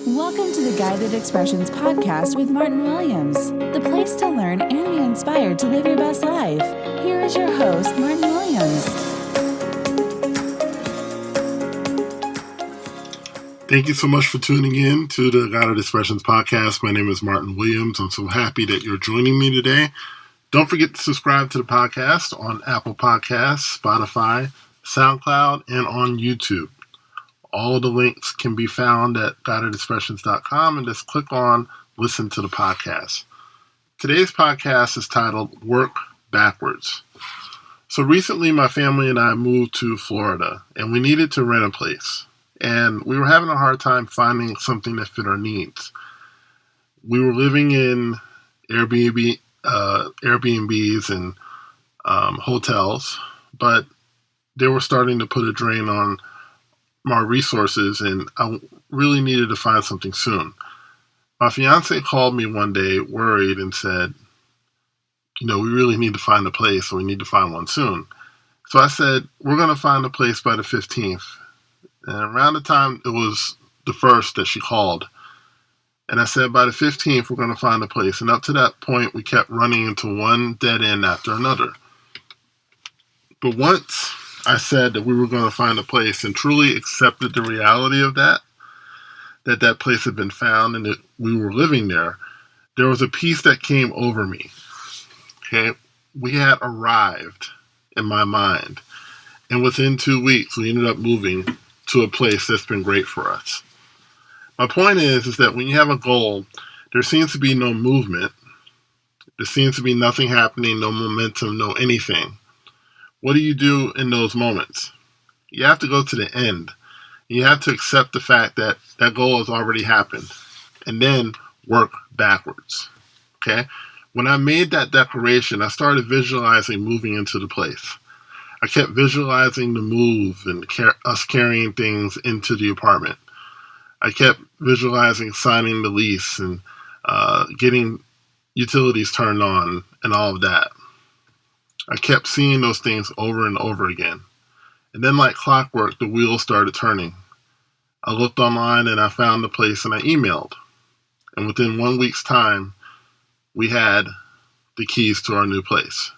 Welcome to the Guided Expressions podcast with Martin Williams, the place to learn and be inspired to live your best life. Here is your host, Martin Williams. Thank you so much for tuning in to the Guided Expressions podcast. My name is Martin Williams. I'm so happy that you're joining me today. Don't forget to subscribe to the podcast on Apple Podcasts, Spotify, SoundCloud, and on YouTube. All of the links can be found at guidedexpressions.com and just click on listen to the podcast. Today's podcast is titled Work Backwards. So recently my family and I moved to Florida and we needed to rent a place. And we were having a hard time finding something that fit our needs. We were living in Airbnbs and hotels, but they were starting to put a drain on my resources, and I really needed to find something soon. My fiance called me one day worried and said, we really need to find a place, so we need to find one soon. So I said, we're going to find a place by the 15th. And around the time it was the 1st that she called. And I said, by the 15th, we're going to find a place. And up to that point, we kept running into one dead end after another. But once I said that we were going to find a place and truly accepted the reality of that place had been found and that we were living there, there was a peace that came over me. Okay, we had arrived in my mind. And within 2 weeks, we ended up moving to a place that's been great for us. My point is that when you have a goal, there seems to be no movement. There seems to be nothing happening, no momentum, no anything. What do you do in those moments? You have to go to the end. You have to accept the fact that that goal has already happened and then work backwards. Okay? When I made that declaration, I started visualizing moving into the place. I kept visualizing the move and us carrying things into the apartment. I kept visualizing signing the lease and getting utilities turned on and all of that. I kept seeing those things over and over again. And then like clockwork, the wheels started turning. I looked online and I found the place and I emailed. And within 1 week's time, we had the keys to our new place.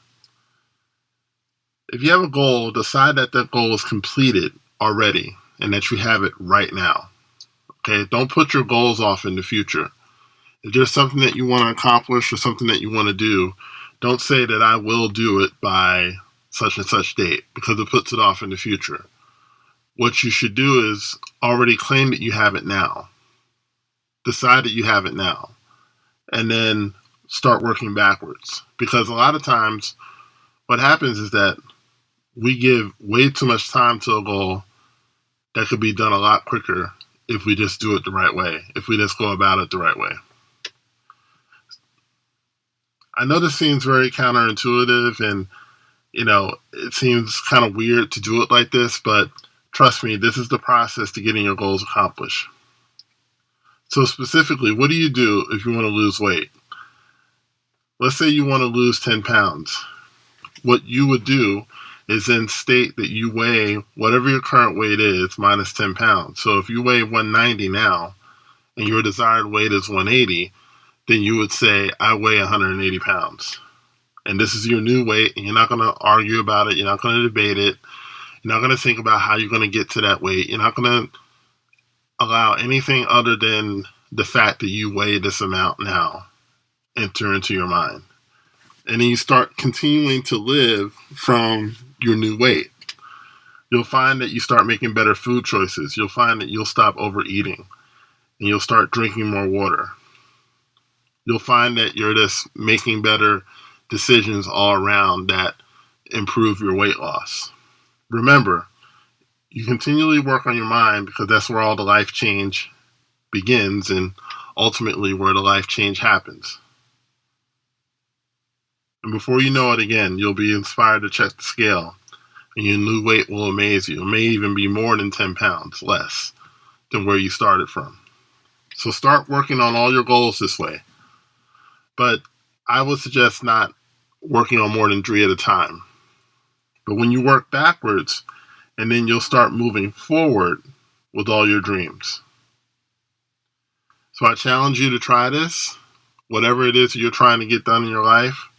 If you have a goal, decide that that goal is completed already and that you have it right now. Okay? Don't put your goals off in the future. If there's something that you want to accomplish or something that you want to do, don't say that I will do it by such and such date because it puts it off in the future. What you should do is already claim that you have it now. Decide that you have it now. And then start working backwards. Because a lot of times what happens is that we give way too much time to a goal that could be done a lot quicker if we just do it the right way, if we just go about it the right way. I know this seems very counterintuitive and, it seems kind of weird to do it like this, but trust me, this is the process to getting your goals accomplished. So specifically, what do you do if you want to lose weight? Let's say you want to lose 10 pounds. What you would do is then state that you weigh whatever your current weight is minus 10 pounds. So if you weigh 190 now and your desired weight is 180, then you would say, I weigh 180 pounds. And this is your new weight, and you're not going to argue about it. You're not going to debate it. You're not going to think about how you're going to get to that weight. You're not going to allow anything other than the fact that you weigh this amount now enter into your mind. And then you start continuing to live from your new weight. You'll find that you start making better food choices. You'll find that you'll stop overeating, and you'll start drinking more water. You'll find that you're just making better decisions all around that improve your weight loss. Remember, you continually work on your mind because that's where all the life change begins and ultimately where the life change happens. And before you know it again, you'll be inspired to check the scale and your new weight will amaze you. It may even be more than 10 pounds less than where you started from. So start working on all your goals this way. But I would suggest not working on more than 3 at a time. But when you work backwards, and then you'll start moving forward with all your dreams. So I challenge you to try this. Whatever it is you're trying to get done in your life,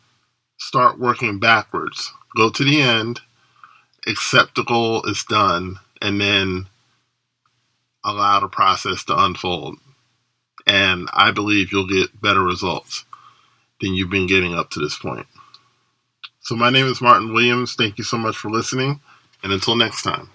start working backwards. Go to the end, accept the goal is done, and then allow the process to unfold. And I believe you'll get better results than you've been getting up to this point. So my name is Martin Williams. Thank you so much for listening. And until next time.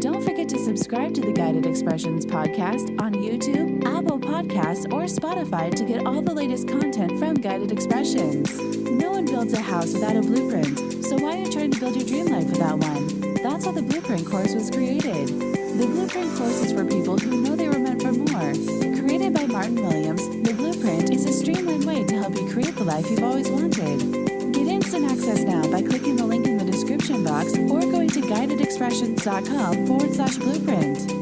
Don't forget to subscribe to the Guided Expressions podcast on YouTube, Apple Podcasts, or Spotify to get all the latest content from Guided Expressions. No one builds a house without a blueprint, so why are you trying to build your dream life without one? That's how the Blueprint course was created. The Blueprint course is for people who know they were meant for more. Created by Martin Williams, the Blueprint is a streamlined way to help you create the life you've always wanted. Get instant access now by clicking the link in the description box or going to guidedexpressions.com/blueprint.